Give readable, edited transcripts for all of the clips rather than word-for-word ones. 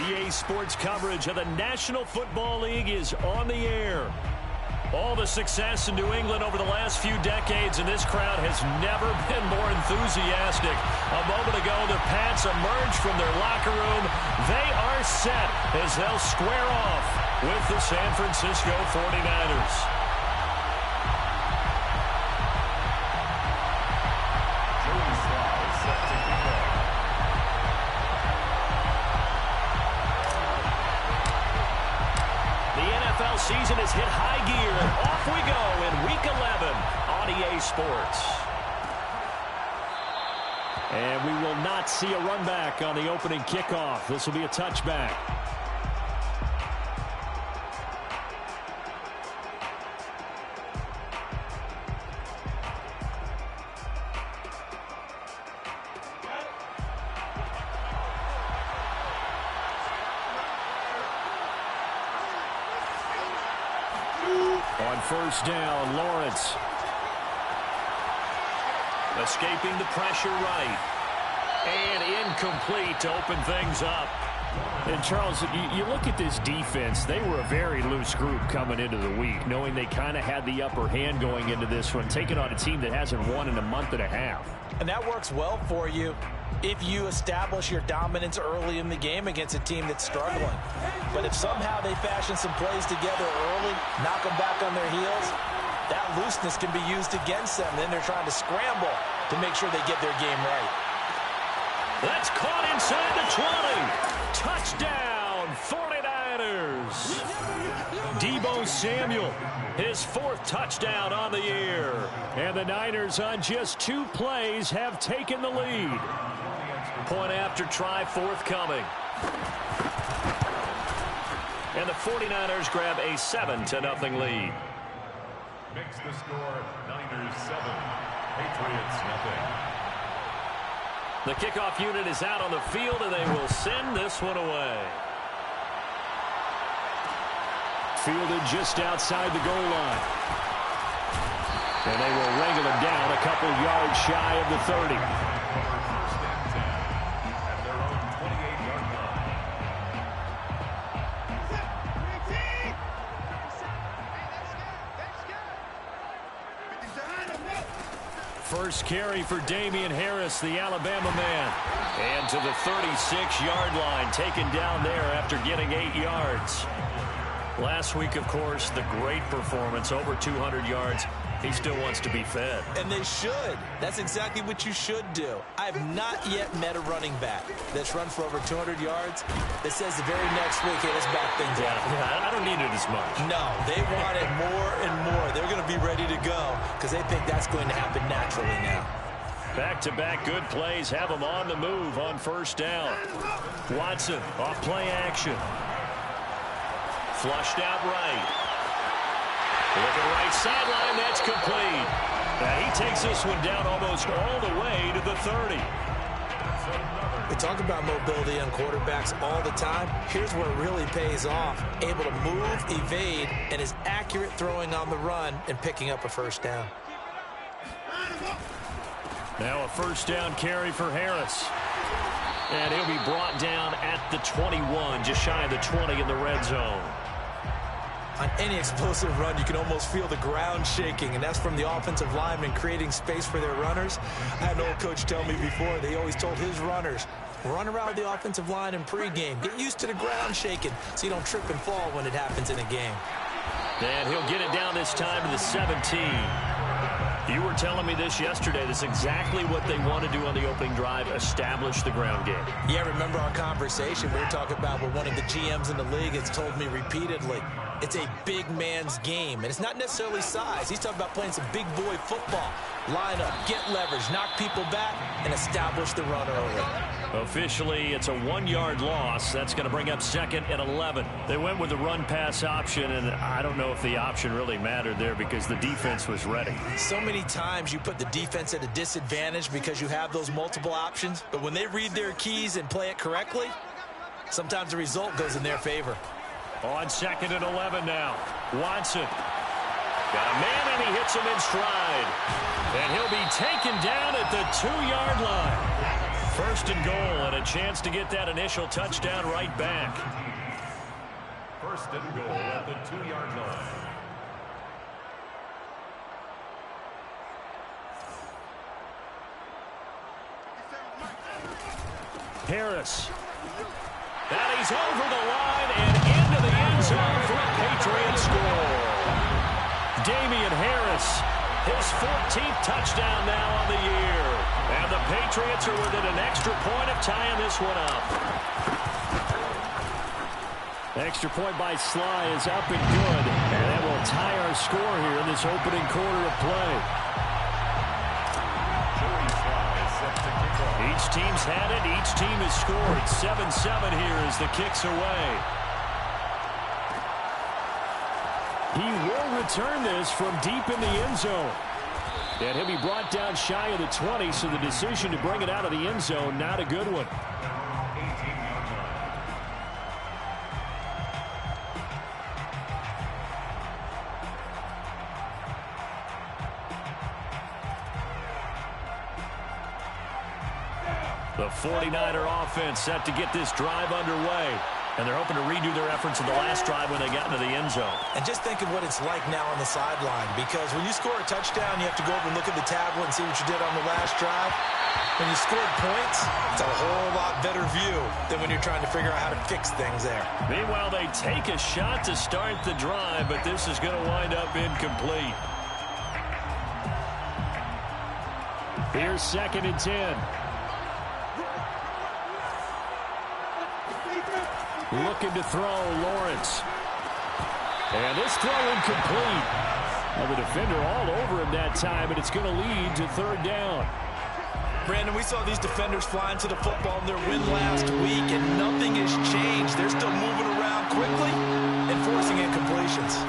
EA Sports coverage of the National Football League is on the air. All the success in New England over the last few decades, and this crowd has never been more enthusiastic. A moment ago, the Pats emerged from their locker room. They are set as they'll square off with the San Francisco 49ers. Season has hit high gear, and off we go in Week 11 on EA Sports. And we will not see a run back on the opening kickoff. This will be a touchback. On first down, Lawrence. Escaping the pressure right. And incomplete to open things up. And, Charles, you look at this defense, they were a very loose group coming into the week, knowing they kind of had the upper hand going into this one, taking on a team that hasn't won in a month and a half. And that works well for you if you establish your dominance early in the game against a team that's struggling. But if somehow they fashion some plays together early, knock them back on their heels, that looseness can be used against them. Then they're trying to scramble to make sure they get their game right. That's caught inside the 20. Touchdown, 49ers. Deebo Samuel, his fourth touchdown on the year. And the Niners on just 2 plays have taken the lead. Point after try forthcoming. And the 49ers grab a 7-0 lead. Makes the score Niners 7, Patriots nothing. The kickoff unit is out on the field, and they will send this one away. Fielded just outside the goal line. And they will wrangle him down a couple yards shy of the 30. First carry for Damian Harris, the Alabama man. And to the 36-yard line, taken down there after getting 8 yards. Last week, of course, the great performance, over 200 yards. He still wants to be fed. And they should. That's exactly what you should do. I have not yet met a running back that's run for over 200 yards that says the very next week, hey, let's back things up. Yeah, I don't need it as much. No, they want it more and more. They're going to be ready to go because they think that's going to happen naturally now. Back-to-back good plays have them on the move on first down. Watson off play action. Flushed out right. Looking right sideline, that's complete. Now he takes this one down almost all the way to the 30. We talk about mobility on quarterbacks all the time. Here's where it really pays off. Able to move, evade, and is accurate throwing on the run and picking up a first down. Now a first down carry for Harris. And he'll be brought down at the 21, just shy of the 20 in the red zone. On any explosive run, you can almost feel the ground shaking, and that's from the offensive linemen creating space for their runners. I had an old coach tell me before, they always told his runners, run around the offensive line in pregame. Get used to the ground shaking so you don't trip and fall when it happens in a game. And he'll get it down this time to the 17. You were telling me this yesterday. This is exactly what they want to do on the opening drive, establish the ground game. Yeah, remember our conversation? We were talking about what one of the GMs in the league has told me repeatedly. It's a big man's game, and it's not necessarily size. He's talking about playing some big boy football. Line up, get leverage, knock people back, and establish the run early. Officially, it's a 1-yard loss. That's going to bring up 2nd and 11. They went with the run-pass option, and I don't know if the option really mattered there because the defense was ready. So many times you put the defense at a disadvantage because you have those multiple options, but when they read their keys and play it correctly, sometimes the result goes in their favor. On 2nd and 11 now. Watson. Got a man, and he hits him in stride. And he'll be taken down at the 2-yard line. First and goal, and a chance to get that initial touchdown right back. First and goal at the 2-yard line. Harris. And he's over the line and into the end zone for a Patriot score. Damian Harris, his 14th touchdown now on the year. And the Patriots are within an extra point of tying this one up. Extra point by Sly is up and good. And that will tie our score here in this opening quarter of play. Each team's had it. Each team has scored. 7-7 here as the kick's away. He will return this from deep in the end zone. And he'll be brought down shy of the 20, so the decision to bring it out of the end zone, not a good one. The 49er offense set to get this drive underway. And they're hoping to redo their efforts in the last drive when they got into the end zone. And just think of what it's like now on the sideline, because when you score a touchdown, you have to go over and look at the tablet and see what you did on the last drive. When you scored points, it's a whole lot better view than when you're trying to figure out how to fix things there. Meanwhile, they take a shot to start the drive, but this is going to wind up incomplete. Here's 2nd and 10. Looking to throw, Lawrence. And this throw incomplete. Well, the defender all over him that time, and it's going to lead to 3rd down. Brandon, we saw these defenders flying to the football in their win last week, and nothing has changed. They're still moving around quickly and forcing incompletions.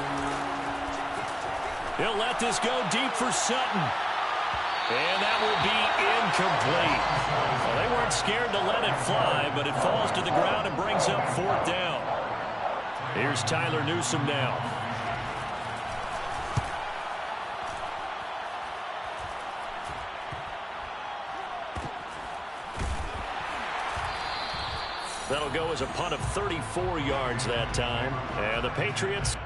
He'll let this go deep for Sutton. And that will be incomplete. Well, they weren't scared to let it fly, but it falls to the ground and brings up 4th down. Here's Tyler Newsome now. That'll go as a punt of 34 yards that time. And the Patriots...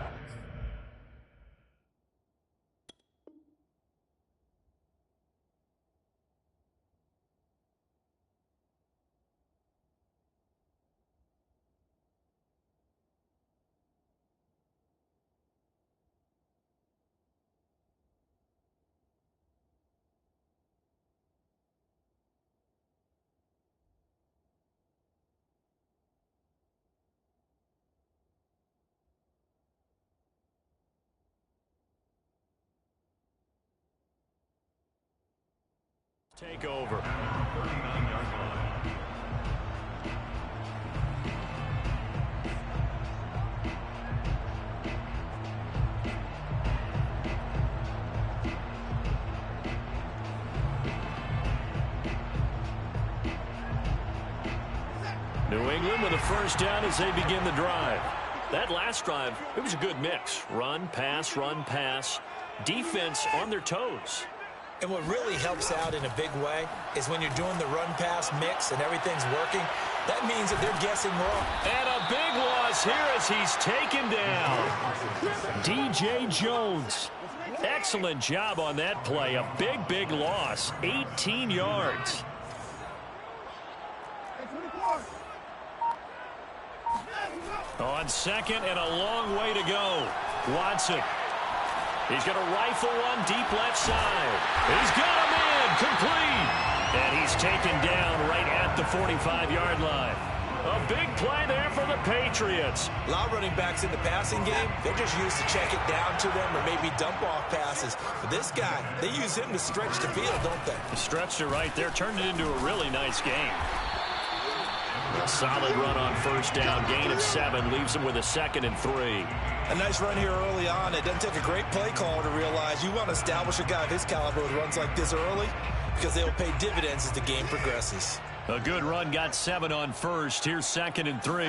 take over. 39-yard line. New England with a 1st down as they begin the drive. That last drive, it was a good mix. Run, pass, defense on their toes. And what really helps out in a big way is when you're doing the run-pass mix and everything's working, that means that they're guessing wrong. And a big loss here as he's taken down. DJ Jones. Excellent job on that play. A big loss. 18 yards. On 2nd and a long way to go. Watson. He's going to rifle one deep left side. He's got him in. Complete. And he's taken down right at the 45-yard line. A big play there for the Patriots. A lot of running backs in the passing game, they're just used to check it down to them or maybe dump off passes. But this guy, they use him to stretch the field, don't they? Stretched it right there. Turned it into a really nice game. A solid run on 1st down. Gain of 7 leaves him with a 2nd and 3. A nice run here early on. It doesn't take a great play caller to realize you want to establish a guy of his caliber who runs like this early because they'll pay dividends as the game progresses. A good run got 7 on 1st. Here's 2nd and 3.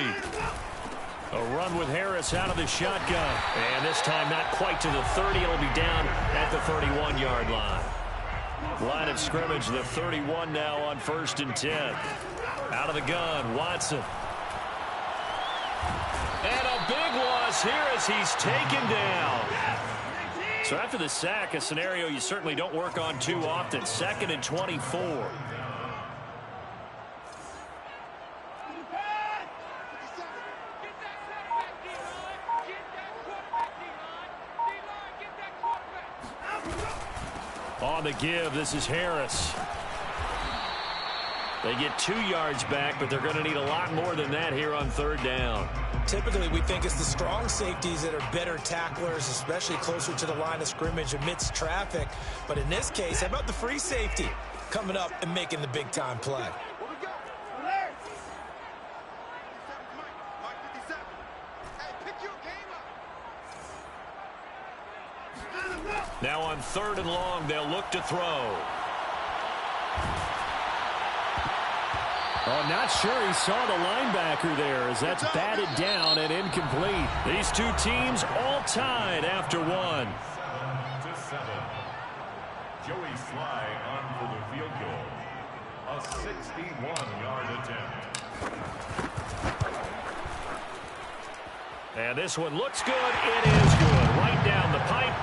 A run with Harris out of the shotgun. And this time not quite to the 30. It'll be down at the 31-yard line. Line of scrimmage, the 31 now on 1st and 10. Out of the gun, Watson. And a big loss here as he's taken down. So after the sack, a scenario you certainly don't work on too often. 2nd and 24. On the give, this is Harris. They get 2 yards back, but they're going to need a lot more than that here on 3rd down. Typically, we think it's the strong safeties that are better tacklers, especially closer to the line of scrimmage amidst traffic. But in this case, how about the free safety coming up and making the big-time play? Now on 3rd and long, they'll look to throw. Oh, not sure he saw the linebacker there as that's batted down and incomplete. These two teams all tied after 1. 7-7. Joey Sly on for the field goal. A 61-yard attempt. And this one looks good. It is good. Right down the pipe.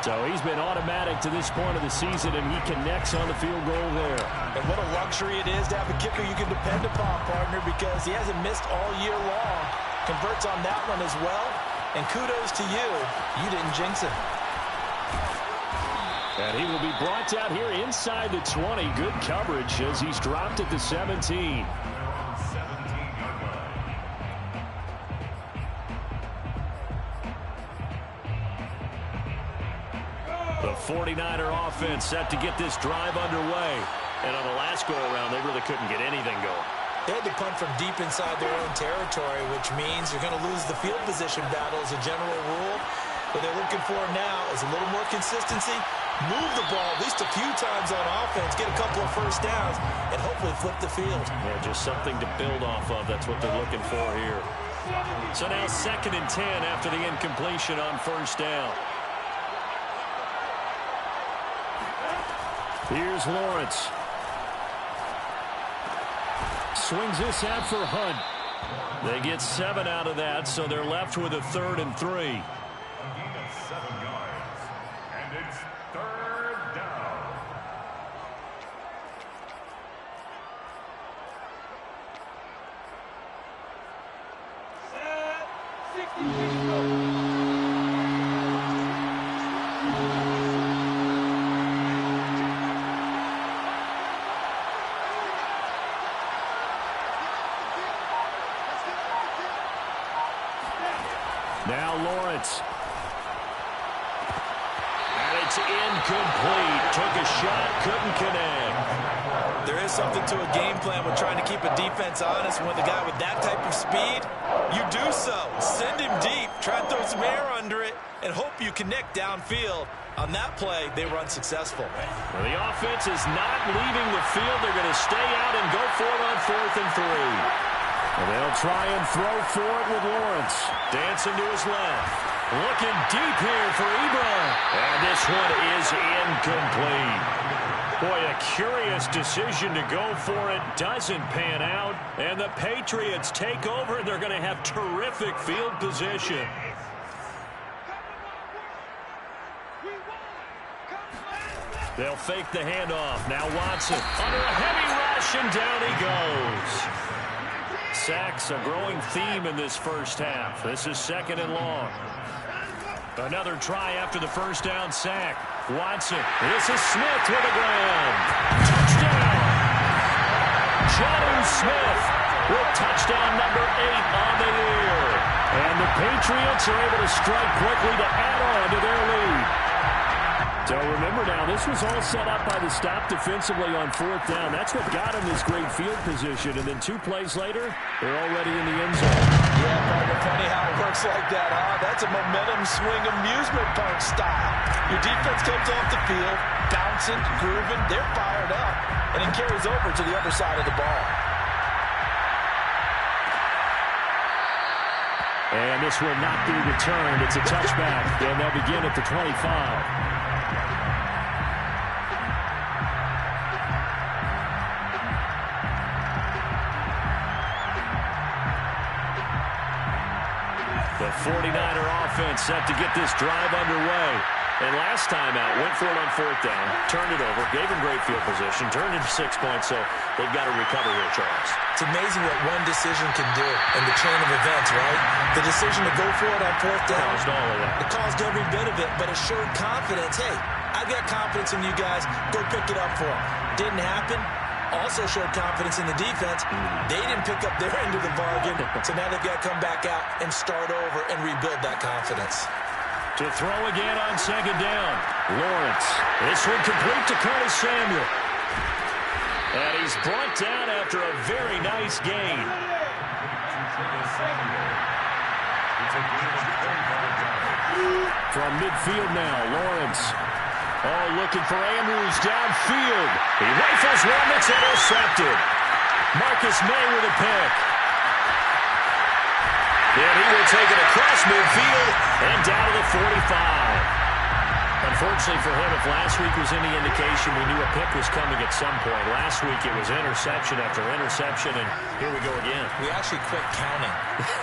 So he's been automatic to this point of the season, and he connects on the field goal there. And what a luxury it is to have a kicker you can depend upon, partner, because he hasn't missed all year long. Converts on that one as well. And kudos to you. You didn't jinx it. And he will be brought down here inside the 20. Good coverage as he's dropped at the 17. The 49er offense set to get this drive underway. And on the last go-around, they really couldn't get anything going. They had to punt from deep inside their own territory, which means you're going to lose the field position battle as a general rule. What they're looking for now is a little more consistency, move the ball at least a few times on offense, get a couple of first downs, and hopefully flip the field. Yeah, just something to build off of. That's what they're looking for here. So now 2nd and 10 after the incompletion on 1st down. Here's Lawrence. Swings this out for Hunt. They get 7 out of that, so they're left with a 3rd and 3. A gain of 7 yards. And it's 3rd down. Now Lawrence. And it's incomplete. Took a shot, couldn't connect. There is something to a game plan with trying to keep a defense honest. When the guy with that type of speed, you do so. Send him deep, try and throw some air under it, and hope you connect downfield. On that play, they were unsuccessful. Well, the offense is not leaving the field. They're going to stay out and go for it on 4th and 3. And they'll try and throw for it with Lawrence. Dancing to his left. Looking deep here for Ebron. And this one is incomplete. Boy, a curious decision to go for it. Doesn't pan out. And the Patriots take over. They're going to have terrific field position. They'll fake the handoff. Now Watson under a heavy rush, and down he goes. Sacks a growing theme in this first half. This is 2nd and long. Another try after the first down sack. Watson. This is Smith with a ground. Touchdown! Jonnu Smith with touchdown number 8 on the year. And the Patriots are able to strike quickly to add on to their lead. So remember now, this was all set up by the stop defensively on 4th down. That's what got him this great field position. And then 2 plays later, they're already in the end zone. Yeah, partner, funny how it works like that, huh? That's a momentum swing amusement park style. Your defense comes off the field, bouncing, grooving, they're fired up, and it carries over to the other side of the ball. And this will not be returned. It's a touchback, and they'll begin at the 25. The 49er offense set to get this drive underway. And last time out, went for it on fourth down, turned it over, gave him great field position, turned it into 6 points, so they've got to recover here, Charles. It's amazing what one decision can do in the chain of events, right? The decision to go for it on fourth down. Caused all of that. It caused every bit of it, but it showed confidence. Hey, I've got confidence in you guys. Go pick it up for them. Didn't happen. Also showed confidence in the defense. They didn't pick up their end of the bargain, so now they've got to come back out and start over and rebuild that confidence. To throw again on second down. Lawrence. This one complete to Curtis Samuel. And he's brought down after a very nice gain. From midfield now, Lawrence. Oh, looking for Andrews downfield. He rifles one that's intercepted. Marcus May with a pick. And he will take it across midfield and down to the 45. Unfortunately for him, if last week was any indication, we knew a pick was coming at some point. Last week it was interception after interception, and here we go again. We actually quit counting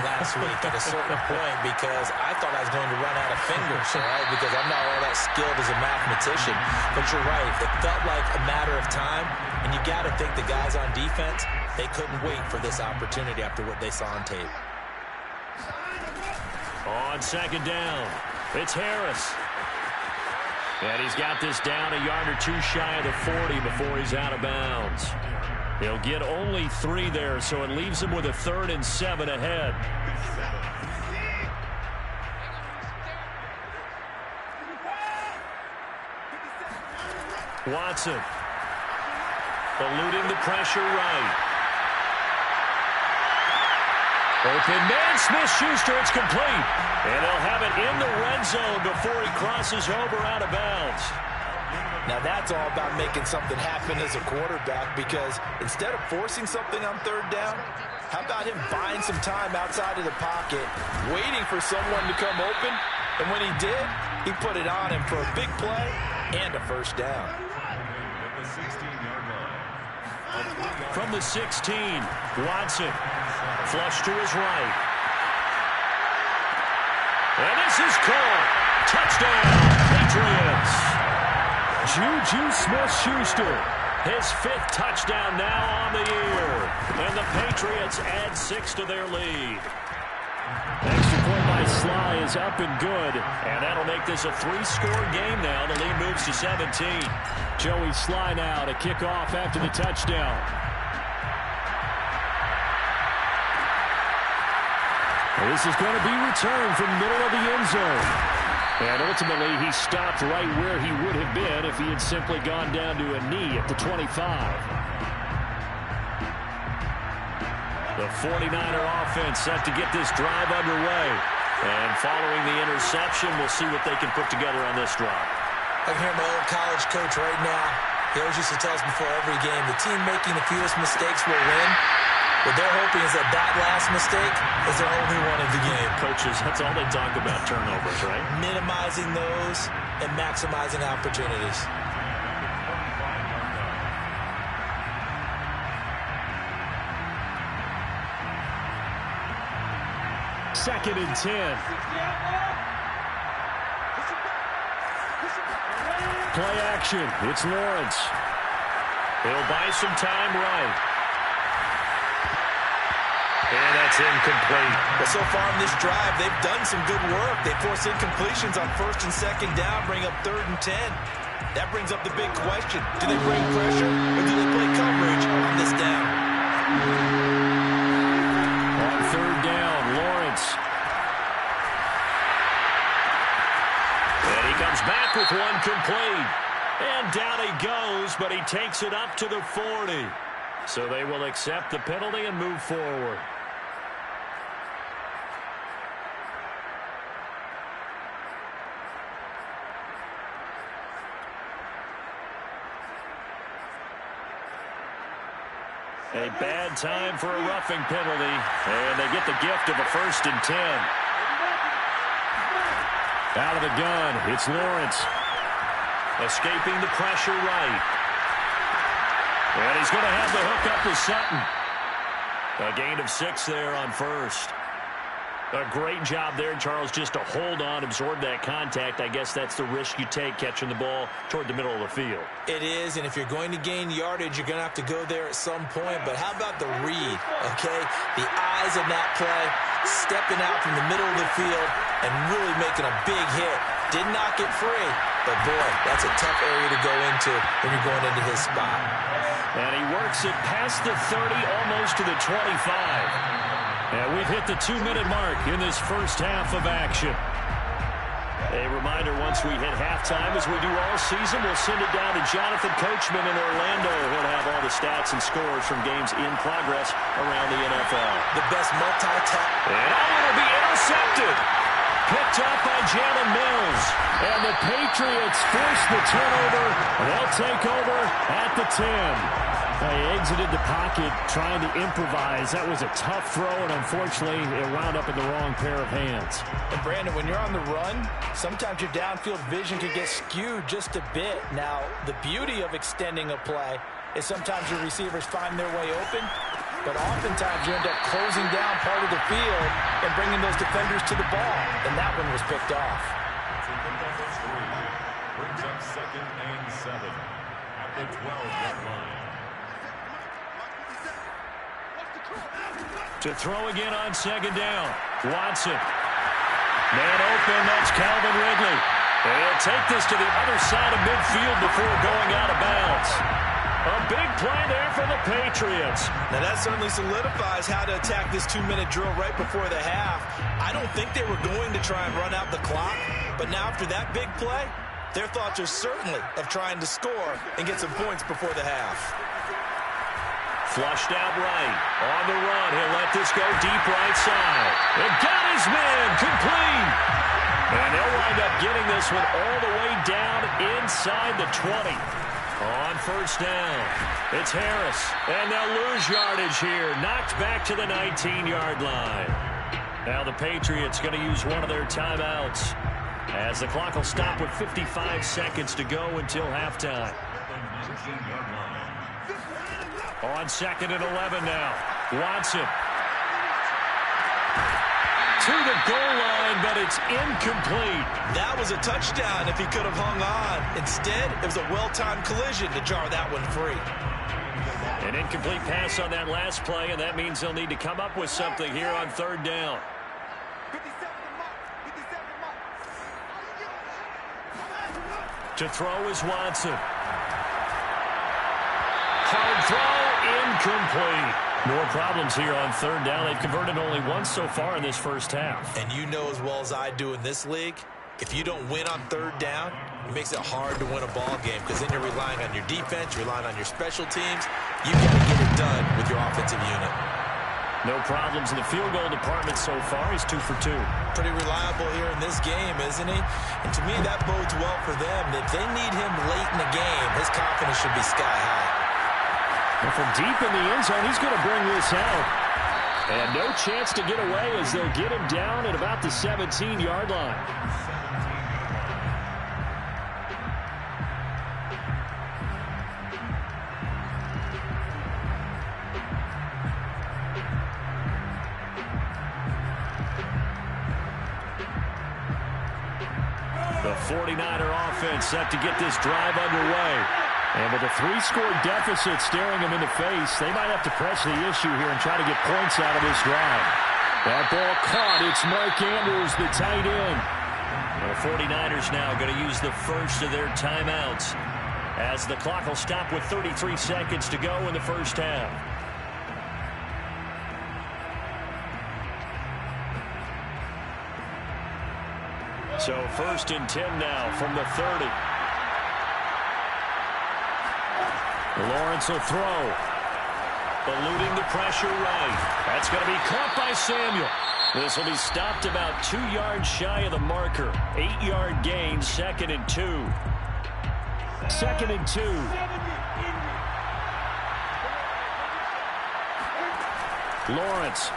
last week at a certain point because I thought I was going to run out of fingers, right? Because I'm not all that skilled as a mathematician. But you're right. It felt like a matter of time, and you got to think the guys on defense, they couldn't wait for this opportunity after what they saw on tape. On second down, it's Harris. And he's got this down a yard or two shy of the 40 before he's out of bounds. He'll get only 3 there, so it leaves him with a 3rd and 7 ahead. Watson. Eluding the pressure right. Open man, Smith-Schuster, it's complete. And they'll have it in the red zone before he crosses over out of bounds. Now that's all about making something happen as a quarterback, because instead of forcing something on third down, how about him buying some time outside of the pocket, waiting for someone to come open, and when he did, he put it on him for a big play and a first down. From the 16, Watson. Flush to his right. And this is caught. Touchdown, Patriots. Juju Smith-Schuster. His 5th touchdown now on the year. And the Patriots add 6 to their lead. Extra point by Sly is up and good. And that'll make this a 3-score game now. The lead moves to 17. Joey Sly now to kick off after the touchdown. This is going to be returned from middle of the end zone. And ultimately, he stopped right where he would have been if he had simply gone down to a knee at the 25. The 49er offense set to get this drive underway. And following the interception, we'll see what they can put together on this drive. I can hear my old college coach right now. He always used to tell us before every game, the team making the fewest mistakes will win. What they're hoping is that last mistake is their only one of the game. Coaches, that's all they talk about, turnovers, right? Minimizing those and maximizing opportunities. Second and 10. Play action. It's Lawrence. He'll buy some time right. And that's incomplete. But so far in this drive, they've done some good work. They force incompletions on 1st and 2nd down, bring up 3rd and 10. That brings up the big question. Do they bring pressure or do they play coverage on this down? On 3rd down, Lawrence. And he comes back with one complete. And down he goes, but he takes it up to the 40. So they will accept the penalty and move forward. A bad time for a roughing penalty, and they get the gift of a 1st and 10. Out of the gun, it's Lawrence. Escaping the pressure right. And he's going to have the hook up to Sutton. A gain of 6 there on 1st. A great job there, Charles, just to hold on, absorb that contact. I guess that's the risk you take catching the ball toward the middle of the field. It is, and if you're going to gain yardage, you're going to have to go there at some point. But how about the read, okay? The eyes of that play, stepping out from the middle of the field and really making a big hit. Did not get free, but boy, that's a tough area to go into when you're going into his spot. And he works it past the 30, almost to the 25. And we've hit the 2-minute mark in this first half of action. A reminder, once we hit halftime, as we do all season, we'll send it down to Jonathan Coachman in Orlando. He'll have all the stats and scores from games in progress around the NFL. The best multi-tap. And it'll be intercepted. Picked up by Jalen Mills. And the Patriots force the turnover. They'll take over at the 10. They exited the pocket trying to improvise. That was a tough throw, and unfortunately, it wound up in the wrong pair of hands. And Brandon, when you're on the run, sometimes your downfield vision can get skewed just a bit. Now, the beauty of extending a play is sometimes your receivers find their way open, but oftentimes you end up closing down part of the field and bringing those defenders to the ball, and that one was picked off. Brings up 2nd and 7 at the 12-yard line. To throw again on 2nd down. Watson. Man open, that's Calvin Ridley. They'll take this to the other side of midfield before going out of bounds. A big play there for the Patriots. Now that certainly solidifies how to attack this 2-minute drill right before the half. I don't think they were going to try and run out the clock, but now after that big play, their thoughts are certainly of trying to score and get some points before the half. Flushed out right. On the run. He'll let this go deep right side. And got his man complete. And they'll wind up getting this one all the way down inside the 20. On 1st down. It's Harris. And they'll lose yardage here. Knocked back to the 19-yard line. Now the Patriots going to use one of their timeouts, as the clock will stop with 55 seconds to go until halftime. On 2nd and 11 now. Watson. To the goal line, but it's incomplete. That was a touchdown if he could have hung on. Instead, it was a well-timed collision to jar that one free. An incomplete pass on that last play, and that means they'll need to come up with something here on 3rd down. To throw is Watson. Hard throw, incomplete. More problems here on 3rd down. They've converted only once so far in this first half. And you know as well as I do in this league, if you don't win on 3rd down, it makes it hard to win a ball game, because then you're relying on your defense, you're relying on your special teams. You got to get it done with your offensive unit. No problems in the field goal department so far. He's 2 for 2. Pretty reliable here in this game, isn't he? And to me, that bodes well for them. If they need him late in the game, his confidence should be sky high. And from deep in the end zone, he's going to bring this out. And no chance to get away, as they'll get him down at about the 17-yard line. The 49er offense set to get this drive underway. And with a 3-score deficit staring them in the face, they might have to press the issue here and try to get points out of this drive. That ball caught. It's Mark Andrews, the tight end. The 49ers now going to use the first of their timeouts, as the clock will stop with 33 seconds to go in the first half. So 1st and 10 now from the 30. Lawrence will throw. Eluding the pressure right. That's going to be caught by Samuel. This will be stopped about 2 yards shy of the marker. 8-yard gain, 2nd and 2. 2nd and 2. Lawrence.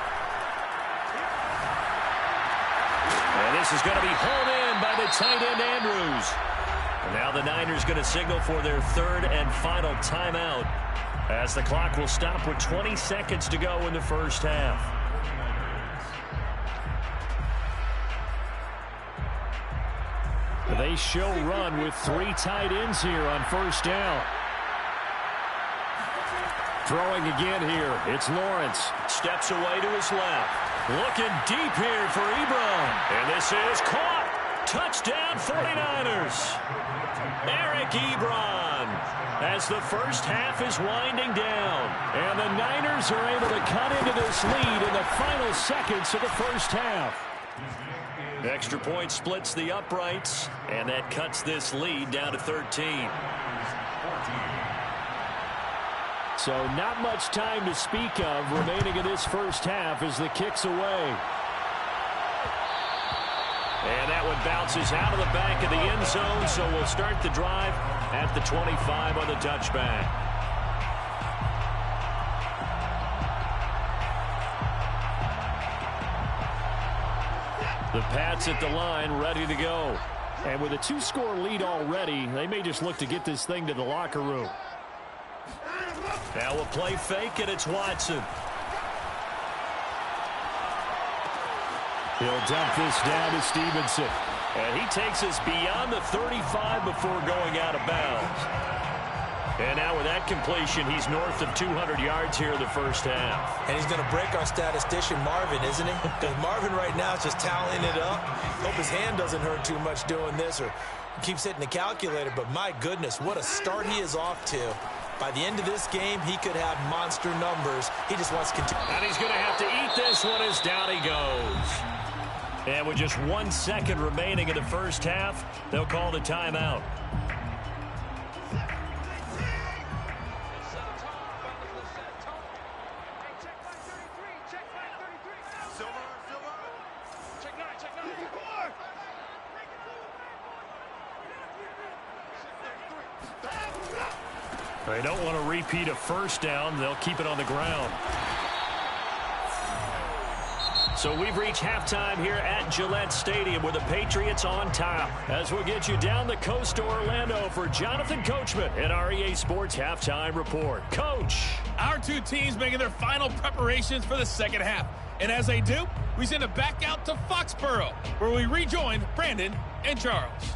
And this is going to be hauled in by the tight end, Andrews. And now the Niners going to signal for their 3rd and final timeout, as the clock will stop with 20 seconds to go in the first half. They show run with 3 tight ends here on first down. Throwing again here, it's Lawrence. Steps away to his left. Looking deep here for Ebron. And this is caught. Touchdown 49ers. Eric Ebron as the first half is winding down. And the Niners are able to cut into this lead in the final seconds of the first half. Extra point splits the uprights, and that cuts this lead down to 13. So not much time to speak of remaining in this first half as the kick's away. And that one bounces out of the back of the end zone, so we'll start the drive at the 25 on the touchback. The Pats at the line, ready to go. And with a 2-score lead already, they may just look to get this thing to the locker room. Now a play fake, and it's Watson. He'll dump this down to Stevenson. And he takes us beyond the 35 before going out of bounds. And now with that completion, he's north of 200 yards here in the first half. And he's going to break our statistician Marvin, isn't he? Because Marvin right now is just tallying it up. Hope his hand doesn't hurt too much doing this or keeps hitting the calculator. But my goodness, what a start he is off to. By the end of this game, he could have monster numbers. He just wants to continue. And he's going to have to eat this one as down he goes. And with just 1 second remaining in the first half, they'll call the timeout. They don't want to repeat a first down. They'll keep it on the ground. So we've reached halftime here at Gillette Stadium with the Patriots on top. As we'll get you down the coast to Orlando for Jonathan Coachman at our EA Sports Halftime Report. Coach. Our two teams making their final preparations for the second half. And as they do, we send it back out to Foxborough, where we rejoin Brandon and Charles.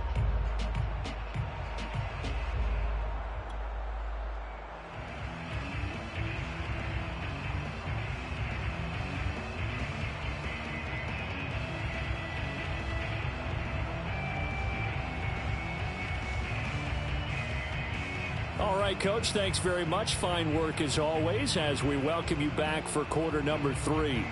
All right, Coach, thanks very much. Fine work as always as we welcome you back for quarter number 3.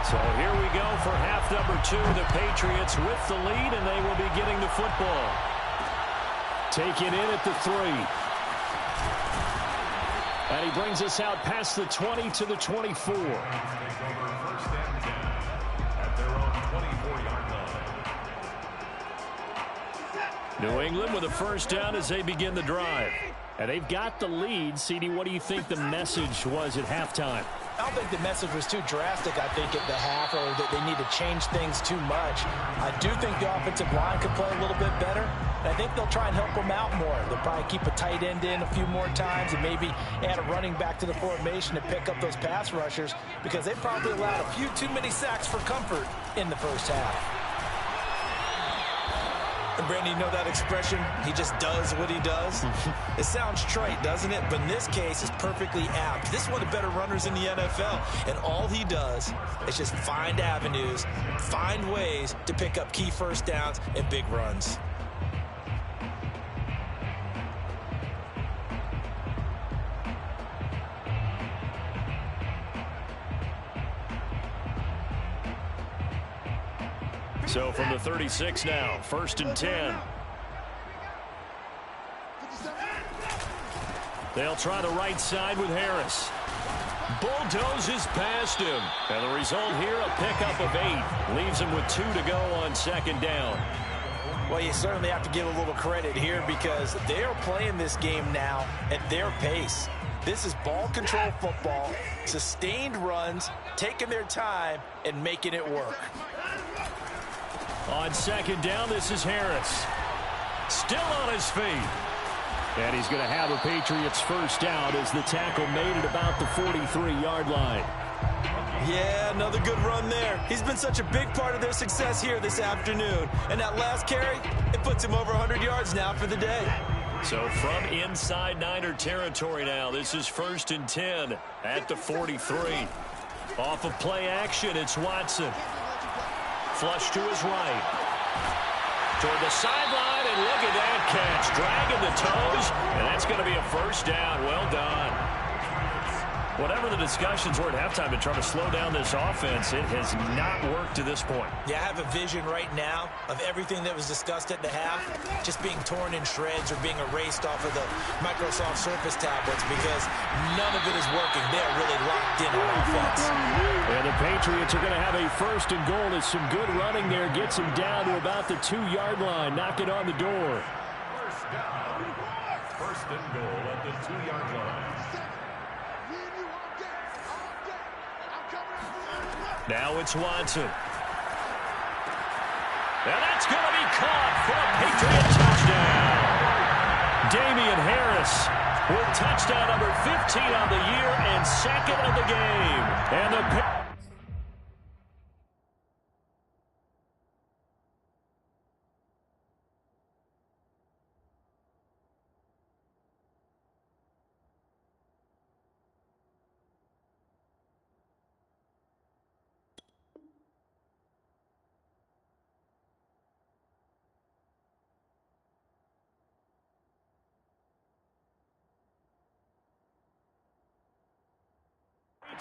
So here we go for half number 2. The Patriots with the lead, and they will be getting the football. Taken in at the 3. And he brings us out past the 20 to the 24. New England with a first down as they begin the drive. And they've got the lead. CD, what do you think the message was at halftime? I don't think the message was too drastic, I think, at the half, or that they need to change things too much. I do think the offensive line could play a little bit better. And I think they'll try and help them out more. They'll probably keep a tight end in a few more times and maybe add a running back to the formation to pick up those pass rushers, because they probably allowed a few too many sacks for comfort in the first half. And Brandon, you know that expression, he just does what he does? It sounds trite, doesn't it? But in this case, it's perfectly apt. This is one of the better runners in the NFL, and all he does is just find avenues, find ways to pick up key first downs and big runs. So from the 36 now, 1st and 10. They'll try the right side with Harris. Bulldozes past him. And the result here, a pickup of 8. Leaves him with 2 to go on second down. Well, you certainly have to give a little credit here, because they are playing this game now at their pace. This is ball control football, sustained runs, taking their time and making it work. On second down, this is Harris. Still on his feet. And he's going to have a Patriots first down as the tackle made it about the 43-yard line. Yeah, another good run there. He's been such a big part of their success here this afternoon. And that last carry, it puts him over 100 yards now for the day. So from inside Niner territory now, this is 1st and 10 at the 43. Off of play action, it's Watson. Flush to his right. Toward the sideline, and look at that catch. Dragging the toes, and that's going to be a first down. Well done. Whatever the discussions were at halftime to try to slow down this offense, it has not worked to this point. Yeah, I have a vision right now of everything that was discussed at the half just being torn in shreds or being erased off of the Microsoft Surface tablets because none of it is working. They're really locked in on offense. And the Patriots are going to have a 1st and goal as some good running there gets them down to about the 2-yard line. Knock it on the door. First down. 1st and goal at the 2-yard line. Now it's Watson. And that's going to be caught for a Patriot touchdown. Damian Harris with touchdown number 15 on the year and 2nd of the game. And the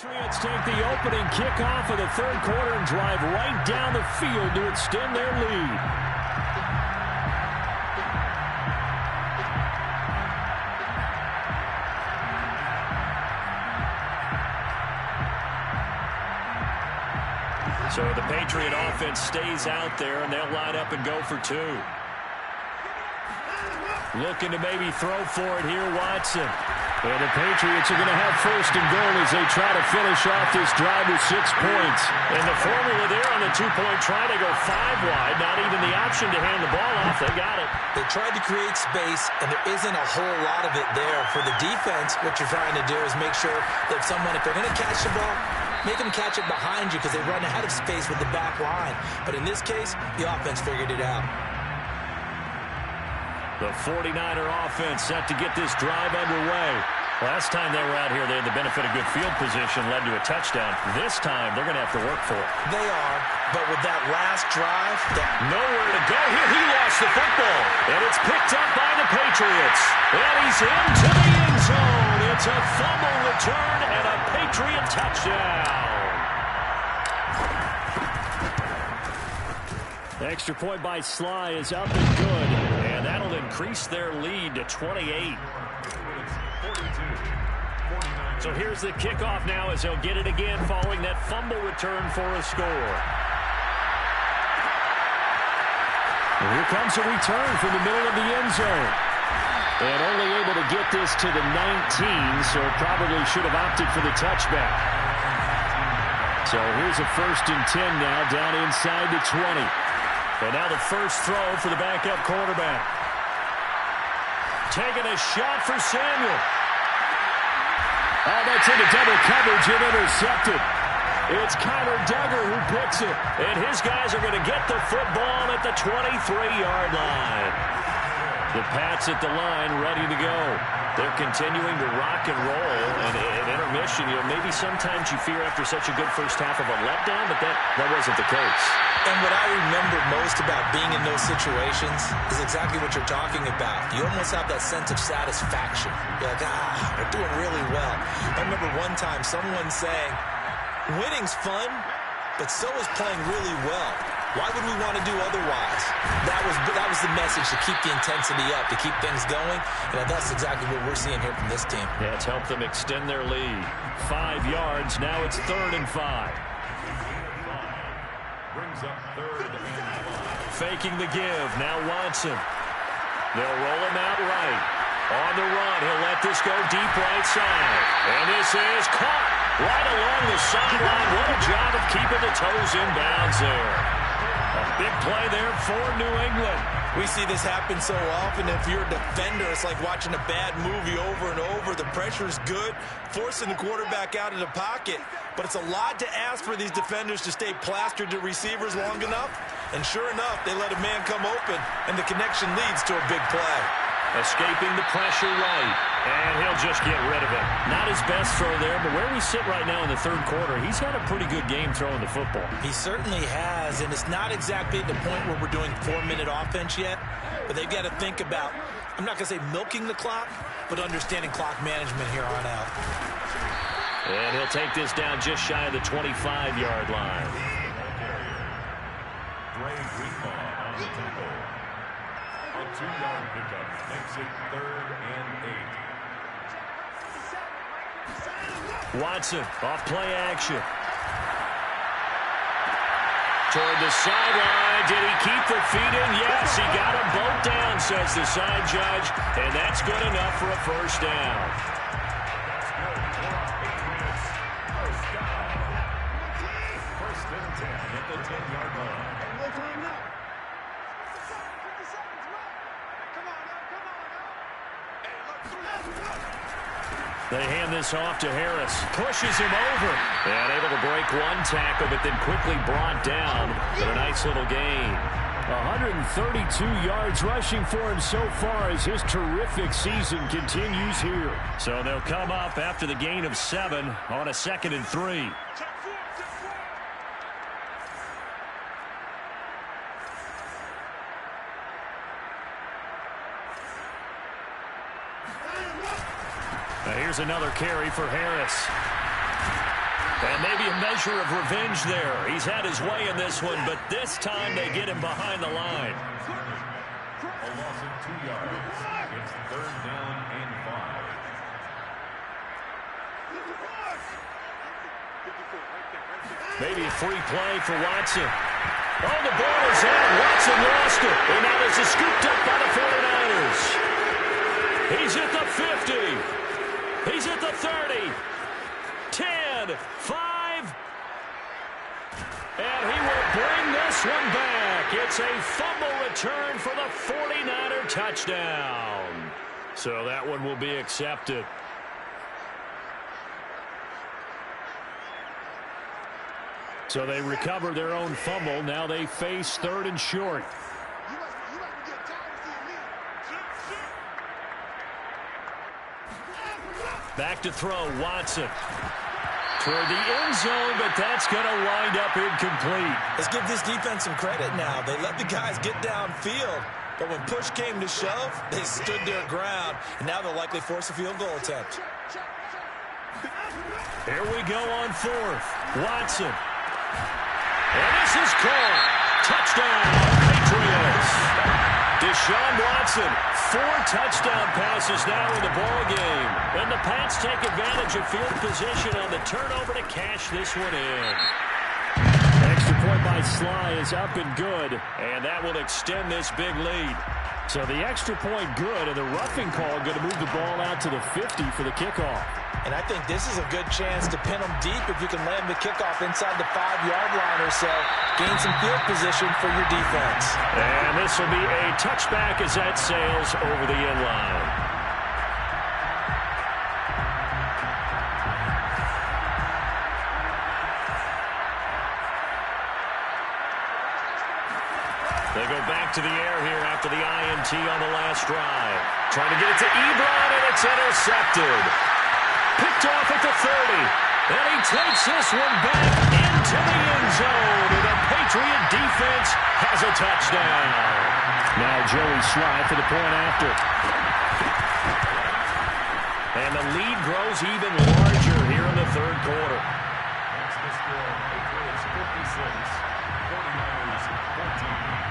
Patriots take the opening kickoff of the 3rd quarter and drive right down the field to extend their lead. So the Patriot offense stays out there, and they'll line up and go for 2. Looking to maybe throw for it here, Watson. And the Patriots are going to have 1st and goal as they try to finish off this drive with 6 points. And the formula there on the 2-point try to go 5 wide. Not even the option to hand the ball off. They got it. They tried to create space, and there isn't a whole lot of it there. For the defense, what you're trying to do is make sure that someone, if they're going to catch the ball, make them catch it behind you because they run out of space with the back line. But in this case, the offense figured it out. The 49er offense set to get this drive underway. Last time they were out here, they had the benefit of good field position, led to a touchdown. This time, they're going to have to work for it. They are, but with that last drive, nowhere to go here. He lost the football, and it's picked up by the Patriots. And he's into the end zone. It's a fumble return and a Patriot touchdown. The extra point by Sly is up and good, and that'll increase their lead to 28. So here's the kickoff now as they'll get it again following that fumble return for a score. And here comes a return from the middle of the end zone. And only able to get this to the 19, so probably should have opted for the touchback. So here's a 1st and 10 now down inside the 20. And now the first throw for the backup quarterback. Taking a shot for Samuel. Oh, that's into double coverage and intercepted. It's Kyler Duggar who picks it. And his guys are going to get the football at the 23-yard line. The Pats at the line ready to go. They're continuing to rock and roll. And at intermission, maybe sometimes you fear after such a good first half of a letdown, but that wasn't the case. And what I remember most about being in those situations is exactly what you're talking about. You almost have that sense of satisfaction. You're like, we're doing really well. I remember one time someone saying, winning's fun, but so is playing really well. Why would we want to do otherwise? That was the message, to keep the intensity up, to keep things going. And that's exactly what we're seeing here from this team. Yeah, it's helped them extend their lead. 5 yards. Now it's 3rd and 5. Brings up 3rd and 5. Faking the give. Now Watson. They'll roll him out right. On the run. He'll let this go deep right side. And this is caught right along the sideline. What a job of keeping the toes in bounds there. A big play there for New England. We see this happen so often. If you're a defender, it's like watching a bad movie over and over. The pressure's good, forcing the quarterback out of the pocket. But it's a lot to ask for these defenders to stay plastered to receivers long enough. And sure enough, they let a man come open, and the connection leads to a big play. Escaping the pressure right, and he'll just get rid of it. Not his best throw there, but where we sit right now in the third quarter, he's had a pretty good game throwing the football. He certainly has, and it's not exactly at the point where we're doing 4-minute offense yet, but they've got to think about, I'm not going to say milking the clock, but understanding clock management here on out. And he'll take this down just shy of the 25-yard line. A 2-yard pickup makes it 3rd and 8. Watson off play action. Toward the sideline. Did he keep the feet in? Yes, he got them both down, says the side judge. And that's good enough for a first down. First and 10 at the 10-yard line. They hand this off to Harris. Pushes him over. And able to break one tackle, but then quickly brought down. But a nice little gain. 132 yards rushing for him so far as his terrific season continues here. So they'll come up after the gain of 7 on a 2nd and 3. Here's another carry for Harris. And maybe a measure of revenge there. He's had his way in this one, but this time they get him behind the line. A loss of 2 yards. It's 3rd down and 5. Maybe a free play for Watson. Oh, the ball is out. Watson lost it. And now this is scooped up by the 49ers. He's at the 50. He's at the 30, 10, 5, and he will bring this one back. It's a fumble return for the 49er touchdown. So that one will be accepted. So they recover their own fumble. Now they face 3rd and short. Back to throw, Watson. Toward the end zone, but that's going to wind up incomplete. Let's give this defense some credit now. They let the guys get downfield, but when push came to shove, they stood their ground, and now they'll likely force a field goal attempt. Here we go on 4th. Watson. And this is caught. Touchdown, Patriots. Deshaun Watson, 4 touchdown passes now in the ball game. And the Pats take advantage of field position on the turnover to cash this one in. Extra point by Sly is up and good, and that will extend this big lead. So the extra point good, and the roughing call going to move the ball out to the 50 for the kickoff. And I think this is a good chance to pin them deep if you can land the kickoff inside the 5-yard line or so. Gain some field position for your defense. And this will be a touchback as that sails over the end line. They go back to the air here after the INT on the last drive. Trying to get it to Ebron, and it's intercepted. Picked off at the 30. And he takes this one back into the end zone. And the Patriot defense has a touchdown. Now Joey Sly for the point after. And the lead grows even larger here in the third quarter. That's the score. Patriots 56, 49ers 14.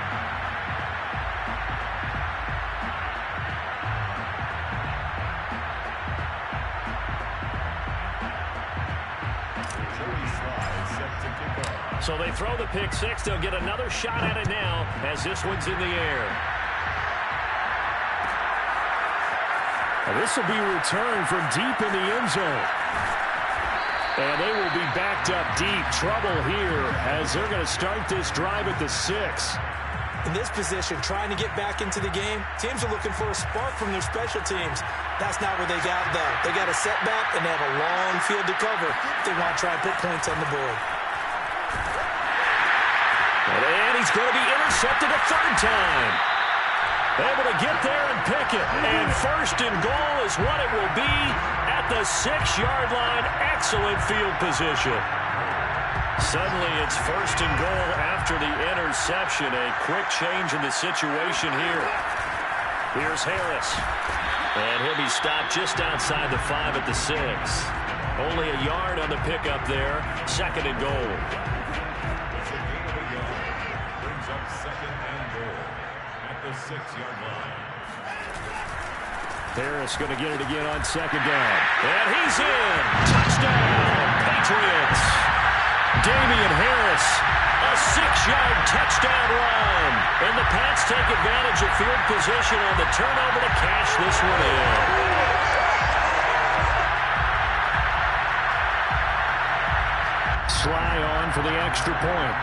So they throw the pick 6. They'll get another shot at it now as this one's in the air. Now this will be returned from deep in the end zone. And they will be backed up deep. Trouble here as they're going to start this drive at the 6. In this position, trying to get back into the game, teams are looking for a spark from their special teams. That's not what they got, though. They got a setback, and they have a long field to cover if they want to try and put points on the board. And he's going to be intercepted a third time. Able to get there and pick it. And first and goal is what it will be at the 6-yard line. Excellent field position. Suddenly it's first and goal after the interception. A quick change in the situation here. Here's Harris. And he'll be stopped just outside the 5 at the 6. Only a yard on the pickup there. Second and goal. Brings up second and goal at the 6-yard line. Harris going to get it again on second down. And he's in. Touchdown, Patriots. Damian Harris, a 6-yard touchdown run. And the Pats take advantage of field position on the turnover to cash this one in. Sly on for the extra point.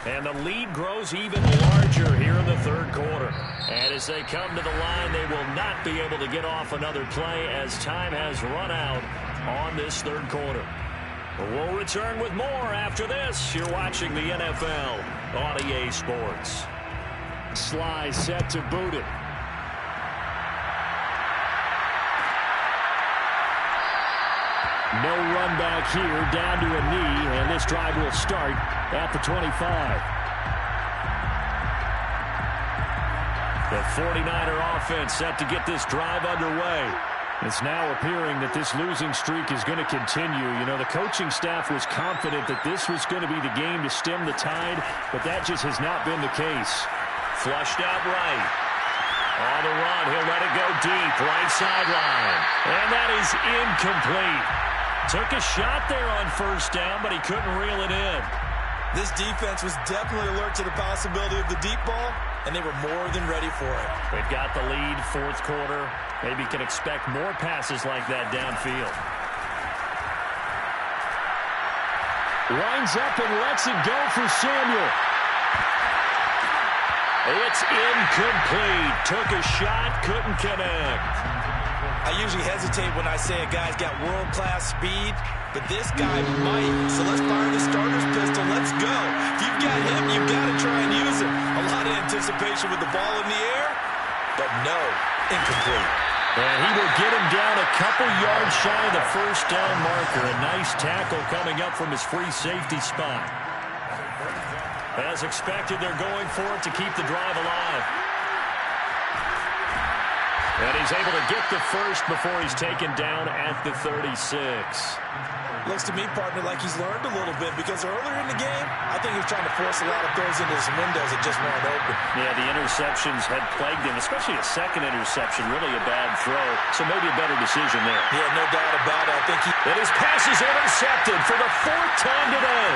And the lead grows even larger here in the third quarter. And as they come to the line, they will not be able to get off another play as time has run out on this third quarter. We'll return with more after this. You're watching the NFL on EA Sports. Sly set to boot it. No run back here, down to a knee, and this drive will start at the 25. The 49er offense set to get this drive underway. It's now appearing that this losing streak is going to continue. You know, the coaching staff was confident that this was going to be the game to stem the tide, but that just has not been the case. Flushed out right. On the run, he'll let it go deep, right sideline. And that is incomplete. Took a shot there on first down, but he couldn't reel it in. This defense was definitely alert to the possibility of the deep ball, and they were more than ready for it. They've got the lead, fourth quarter. Maybe can expect more passes like that downfield. Winds up and lets it go for Samuel. It's incomplete. Took a shot, couldn't connect. I usually hesitate when I say a guy's got world-class speed, but this guy might. So let's fire the starter's pistol. Let's go. If you've got him, you've got to try and use him. A lot of anticipation with the ball in the air, but no, incomplete. And he will get him down a couple yards shy of the first down marker. A nice tackle coming up from his free safety spot. As expected, they're going for it to keep the drive alive. And he's able to get the first before he's taken down at the 36. Looks to me, partner, like he's learned a little bit, because earlier in the game, I think he was trying to force a lot of throws into his windows that just weren't open. Yeah, the interceptions had plagued him, especially a second interception, really a bad throw. So maybe a better decision there. Yeah, no doubt about it. I think And his pass is intercepted for the fourth time today.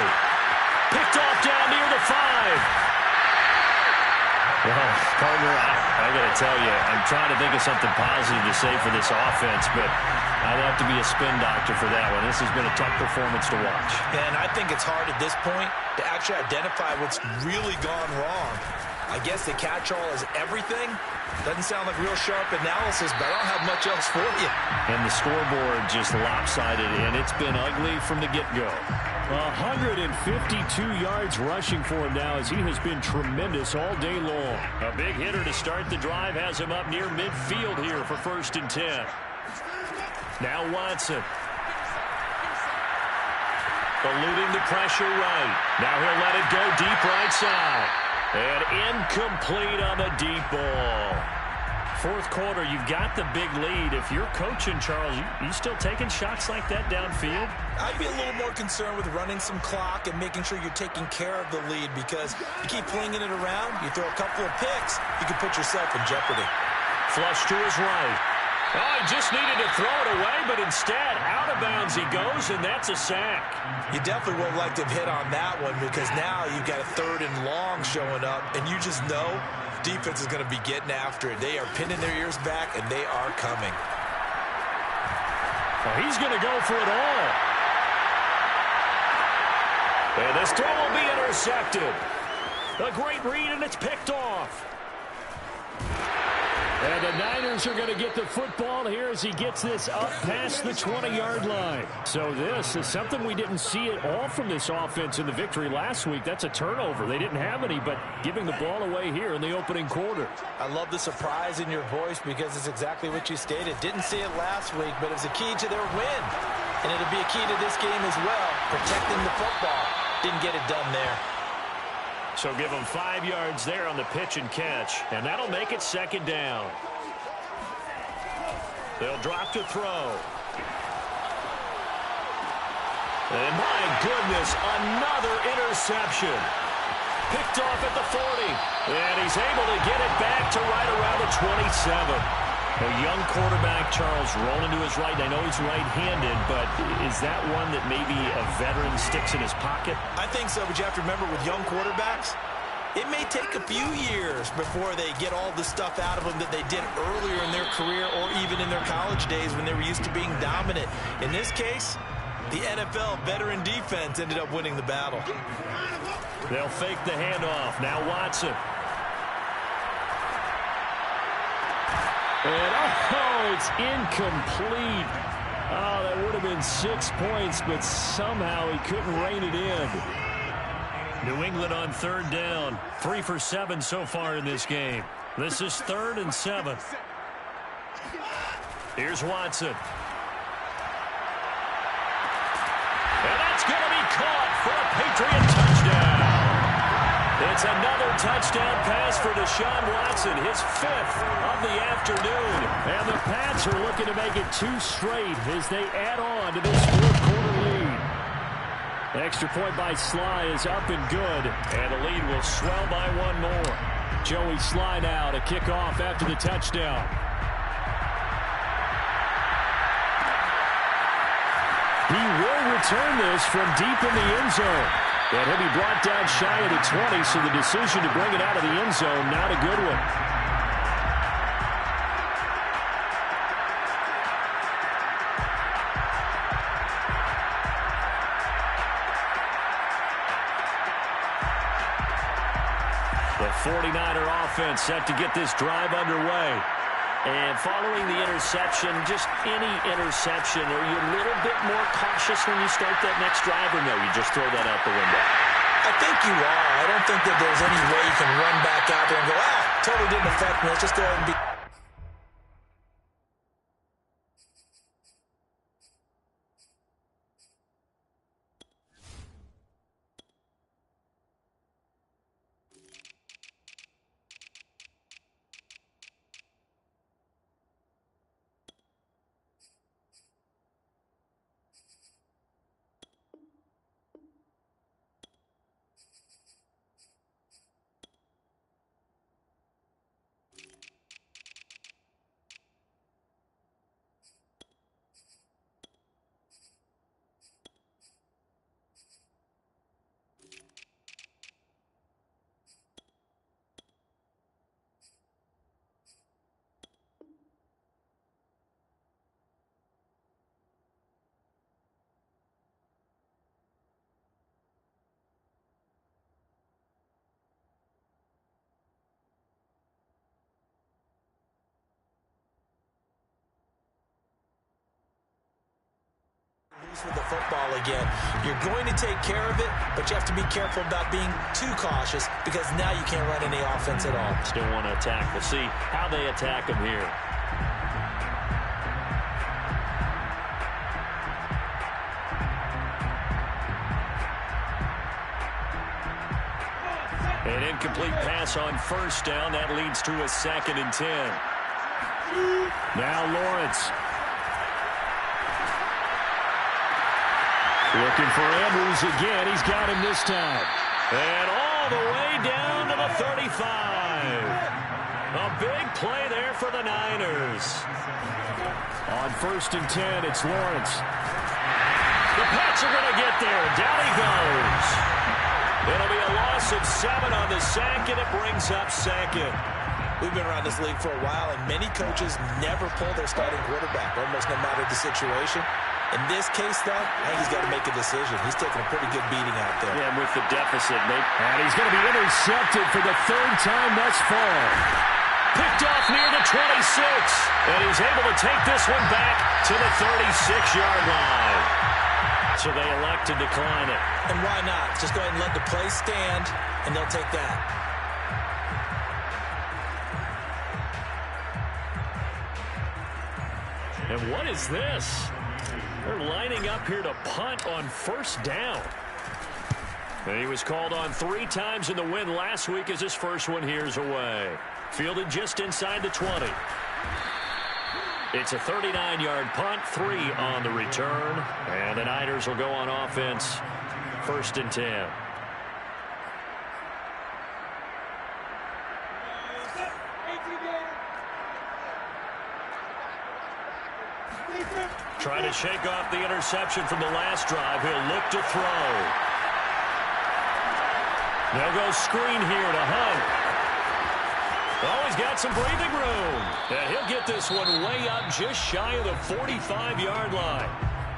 Picked off down near the 5. Well, partner, I got to tell you, I'm trying to think of something positive to say for this offense, but I'd have to be a spin doctor for that one. This has been a tough performance to watch. And I think it's hard at this point to actually identify what's really gone wrong. I guess the catch-all is everything. Doesn't sound like real sharp analysis, but I don't have much else for you. And the scoreboard just lopsided, and it's been ugly from the get-go. 152 yards rushing for him now as he has been tremendous all day long. A big hitter to start the drive has him up near midfield here for 1st and 10. Now Watson. Eluding the pressure right. Now he'll let it go deep right side. And incomplete on the deep ball. Fourth quarter, you've got the big lead. If you're coaching, Charles, you still taking shots like that downfield? I'd be a little more concerned with running some clock and making sure you're taking care of the lead, because you keep flinging it around, you throw a couple of picks, you can put yourself in jeopardy. Flush to his right. Oh, he just needed to throw it away, but instead, out of bounds he goes, and that's a sack. You definitely would like to have hit on that one, because now you've got a 3rd and long showing up, and you just know defense is going to be getting after it. They are pinning their ears back, and they are coming. Well, he's going to go for it all. And This throw will be intercepted. A great read, and it's picked off. And the Niners are going to get the football here as he gets this up past the 20-yard line. So this is something we didn't see at all from this offense in the victory last week. That's a turnover. They didn't have any, but giving the ball away here in the opening quarter. I love the surprise in your voice because it's exactly what you stated. Didn't see it last week, but it was a key to their win. And it'll be a key to this game as well, protecting the football. Didn't get it done there. So give them 5 yards there on the pitch and catch, and that'll make it second down. They'll drop to throw. And my goodness, another interception. Picked off at the 40, and he's able to get it back to right around the 27. A young quarterback, Charles, rolling to his right. I know he's right-handed, but is that one that maybe a veteran sticks in his pocket? I think so, but you have to remember with young quarterbacks, it may take a few years before they get all the stuff out of them that they did earlier in their career or even in their college days when they were used to being dominant. In this case, the NFL veteran defense ended up winning the battle. They'll fake the handoff. Now Watson. And, oh, it's incomplete. Oh, that would have been 6 points, but somehow he couldn't rein it in. New England on third down. 3 for 7 so far in this game. This is 3rd and 7. Here's Watson. And that's going to be caught for a Patriot touchdown. It's another touchdown pass for Deshaun Watson, his 5th of the afternoon. And the Pats are looking to make it 2 straight as they add on to this 4th-quarter lead. Extra point by Sly is up and good, and the lead will swell by 1 more. Joey Sly now to kick off after the touchdown. He will return this from deep in the end zone. And he'll be brought down shy of the 20, so the decision to bring it out of the end zone, not a good one. The 49er offense set to get this drive underway. And following the interception, just any interception, are you a little bit more cautious when you start that next drive, or no, you just throw that out the window? I think you are. I don't think that there's any way you can run back out there and go, totally didn't affect me. Let's just go ahead and be... with the football again. You're going to take care of it, but you have to be careful about being too cautious because now you can't run any offense at all. Still want to attack. We'll see how they attack him here. An incomplete pass on first down. That leads to a 2nd and 10. Now Lawrence. Looking for Andrews again. He's got him this time. And all the way down to the 35. A big play there for the Niners. On 1st and 10, it's Lawrence. The Pats are going to get there. Down he goes. It'll be a loss of 7 on the sack, and it brings up 2nd. We've been around this league for a while, and many coaches never pull their starting quarterback, almost no matter the situation. In this case, though, I think he's got to make a decision. He's taking a pretty good beating out there. Yeah, with the deficit. And he's going to be intercepted for the third time thus far. Picked off near the 26. And he's able to take this one back to the 36-yard line. So they elect to decline it. And why not? Just go ahead and let the play stand, and they'll take that. And what is this? They're lining up here to punt on first down. And he was called on 3 times in the win last week as his first one here's away. Fielded just inside the 20. It's a 39-yard punt, 3 on the return. And the Niners will go on offense, 1st and 10. Trying to shake off the interception from the last drive. He'll look to throw. They'll go screen here to Hunt. Oh, he's got some breathing room. And he'll get this one way up just shy of the 45-yard line.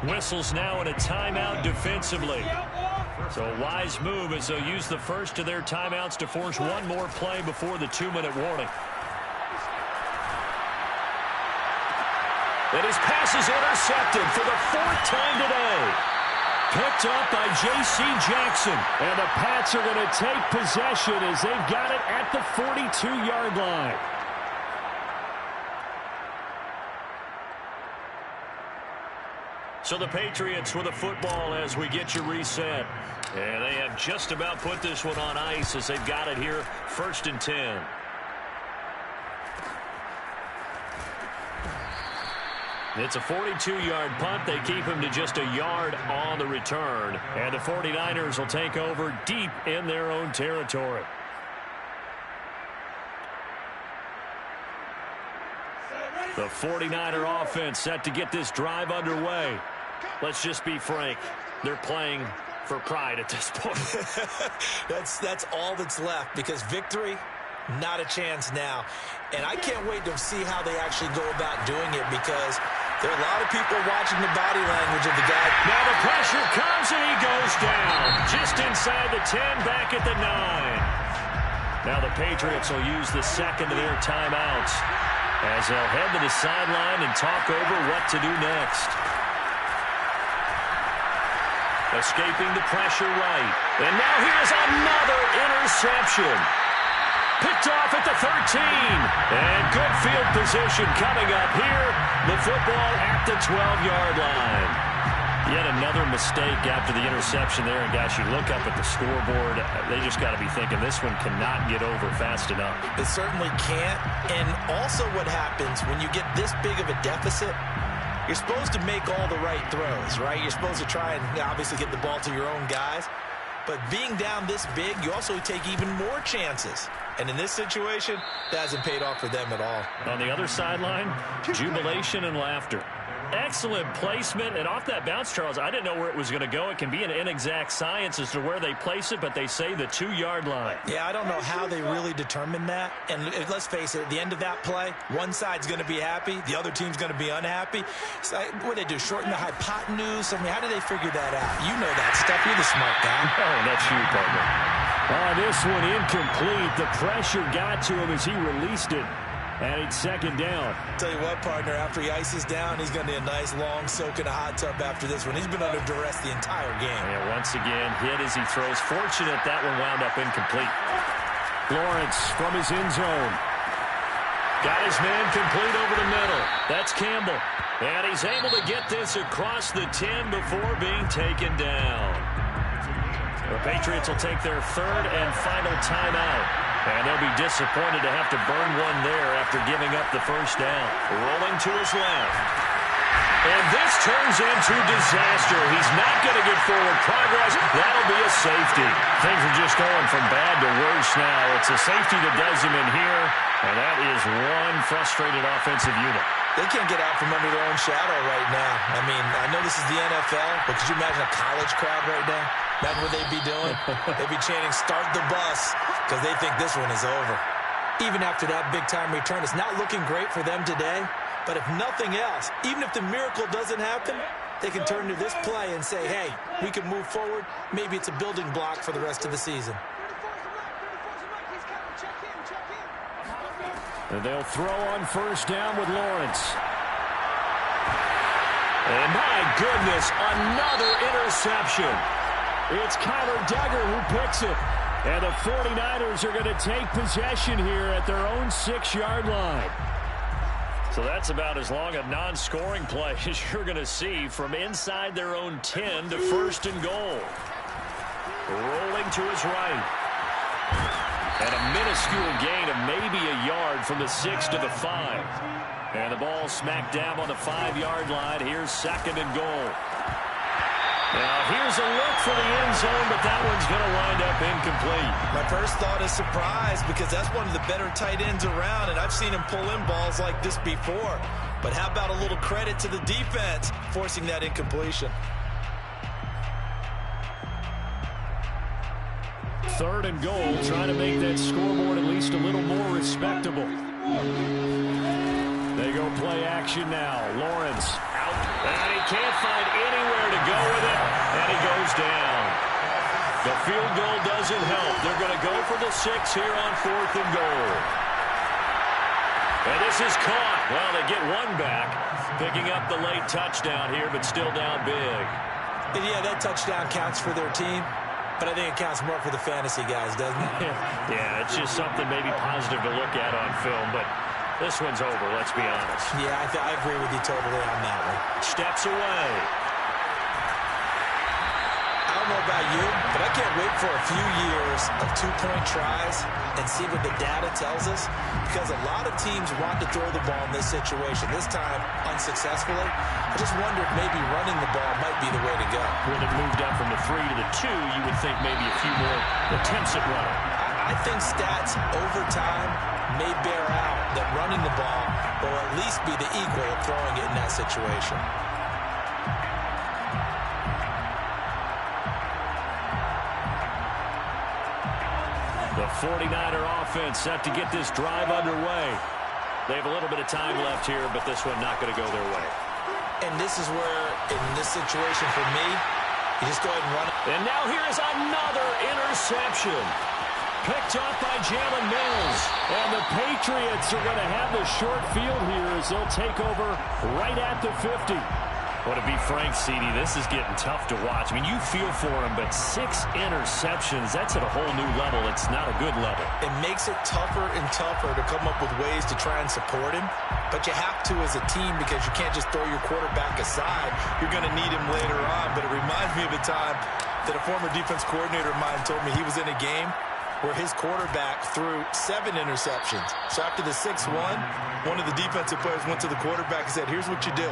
Whistles now in a timeout defensively. So a wise move as they'll use the first of their timeouts to force one more play before the 2-minute warning. And his pass is intercepted for the 4th time today. Picked up by J.C. Jackson. And the Pats are going to take possession as they've got it at the 42-yard line. So the Patriots with the football as we get you reset. And they have just about put this one on ice as they've got it here, 1st and 10. It's a 42-yard punt. They keep him to just a yard on the return. And the 49ers will take over deep in their own territory. The 49er offense set to get this drive underway. Let's just be frank. They're playing for pride at this point. That's all that's left, because victory, not a chance now. And I can't wait to see how they actually go about doing it, because there are a lot of people watching the body language of the guy. Now the pressure comes and he goes down. Just inside the 10, back at the 9. Now the Patriots will use the second of their timeouts as they'll head to the sideline and talk over what to do next. Escaping the pressure right. And now here's another interception. Picked off at the 13. And good field position coming up here. The football at the 12-yard line. Yet another mistake after the interception there. And, guys, you look up at the scoreboard. They just got to be thinking this one cannot get over fast enough. It certainly can't. And also what happens when you get this big of a deficit, you're supposed to make all the right throws, right? You're supposed to try and obviously get the ball to your own guys. But being down this big, you also take even more chances. And in this situation, that hasn't paid off for them at all. On the other sideline, jubilation and laughter. Excellent placement. And off that bounce, Charles, I didn't know where it was going to go. It can be an inexact science as to where they place it, but they say the 2-yard line. Yeah, I don't know how they really determine that. And let's face it, at the end of that play, one side's going to be happy, the other team's going to be unhappy. So what do they do, shorten the hypotenuse? I mean, how do they figure that out? You know that stuff. You're the smart guy. Oh, that's you, partner. This one incomplete. The pressure got to him as he released it. And it's 2nd down. Tell you what, partner, after he ices down, he's going to need a nice long soak in a hot tub after this one. He's been under duress the entire game. And once again, hit as he throws. Fortunate that one wound up incomplete. Lawrence from his end zone. Got his man complete over the middle. That's Campbell. And he's able to get this across the 10 before being taken down. The Patriots will take their 3rd and final timeout. And they'll be disappointed to have to burn one there after giving up the first down. Rolling to his left. And this turns into disaster. He's not going to get forward progress. That'll be a safety. Things are just going from bad to worse now. It's a safety that does him in here. And that is one frustrated offensive unit. They can't get out from under their own shadow right now. I mean, I know this is the NFL, but could you imagine a college crowd right now? That's what they'd be doing. They'd be chanting, "Start the bus," because they think this one is over. Even after that big-time return, it's not looking great for them today. But if nothing else, even if the miracle doesn't happen, they can turn to this play and say, hey, we can move forward. Maybe it's a building block for the rest of the season. And they'll throw on first down with Lawrence. And my goodness, another interception. It's Kyler Duggar who picks it. And the 49ers are going to take possession here at their own 6-yard line. So that's about as long a non-scoring play as you're going to see from inside their own 10 to first and goal. Rolling to his right. And a minuscule gain of maybe a yard from the 6 to the 5. And the ball smack dab on the 5-yard line. Here's second and goal. Now here's a look for the end zone, but that one's going to wind up incomplete. My first thought is surprise because that's one of the better tight ends around, and I've seen him pull in balls like this before. But how about a little credit to the defense forcing that incompletion? Third and goal, trying to make that scoreboard at least a little more respectable. They go play action now. Lawrence out, and he can't find anywhere to go with it, and he goes down. The field goal doesn't help. They're going to go for the 6 here on 4th and goal. And this is caught. Well, they get one back, picking up the late touchdown here, but still down big. And yeah, that touchdown counts for their team. But I think it counts more for the fantasy guys, doesn't it? Yeah, it's just something maybe positive to look at on film, but this one's over, let's be honest. Yeah, I agree with you totally on that one. Steps away. I don't know about you, but I can't wait for a few years of 2-point tries and see what the data tells us, because a lot of teams want to throw the ball in this situation. This time, unsuccessfully. I just wonder if maybe running the ball might be the way to go. When it moved up from the 3 to the 2, you would think maybe a few more attempts at running. I think stats over time may bear out that running the ball will at least be the equal of throwing it in that situation. The 49er offense set to get this drive underway. They have a little bit of time left here, but this one not going to go their way. And this is where, in this situation for me, you just go ahead and run it. And now here is another interception. Picked off by Jalen Mills. And the Patriots are going to have the short field here as they'll take over right at the 50. Well, to be frank, CD, this is getting tough to watch. I mean, you feel for him, but 6 interceptions, that's at a whole new level. It's not a good level. It makes it tougher and tougher to come up with ways to try and support him. But you have to as a team because you can't just throw your quarterback aside. You're going to need him later on. But it reminds me of a time that a former defense coordinator of mine told me he was in a game where his quarterback threw 7 interceptions. So after the 6-1, one of the defensive players went to the quarterback and said, here's what you do.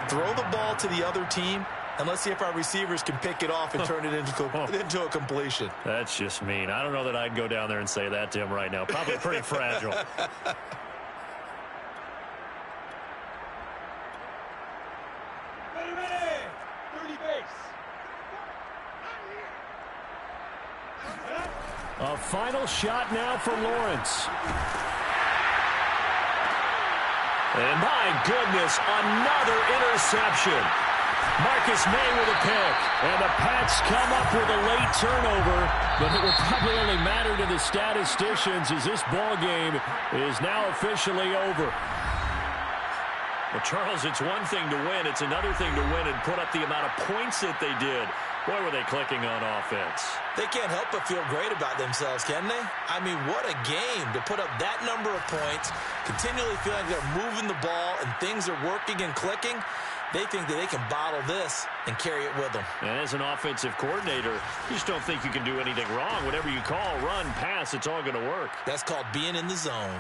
Throw the ball to the other team, and let's see if our receivers can pick it off and turn it into a completion. That's just mean. I don't know that I'd go down there and say that to him right now. Probably pretty fragile. A final shot now for Lawrence. And my goodness, another interception. Marcus May with a pick. And the Pats come up with a late turnover, but it will probably only matter to the statisticians as this ball game is now officially over. Well, Charles, it's one thing to win. It's another thing to win and put up the amount of points that they did. Boy, were they clicking on offense. They can't help but feel great about themselves, can they? I mean, what a game to put up that number of points, continually feel like they're moving the ball and things are working and clicking. They think that they can bottle this and carry it with them. And as an offensive coordinator, you just don't think you can do anything wrong. Whatever you call, run, pass, it's all going to work. That's called being in the zone.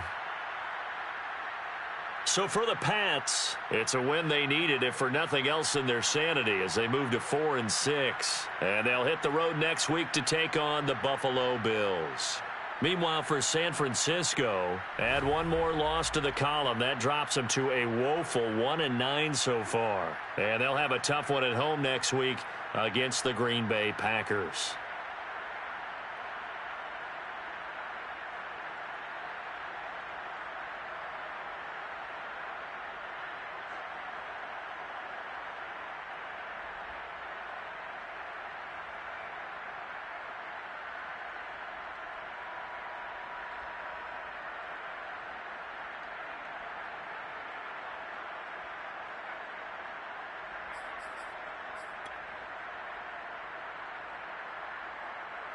So for the Pats, it's a win they needed, if for nothing else in their sanity, as they move to 4-6. And they'll hit the road next week to take on the Buffalo Bills. Meanwhile, for San Francisco, add one more loss to the column. That drops them to a woeful 1-9 so far. And they'll have a tough one at home next week against the Green Bay Packers.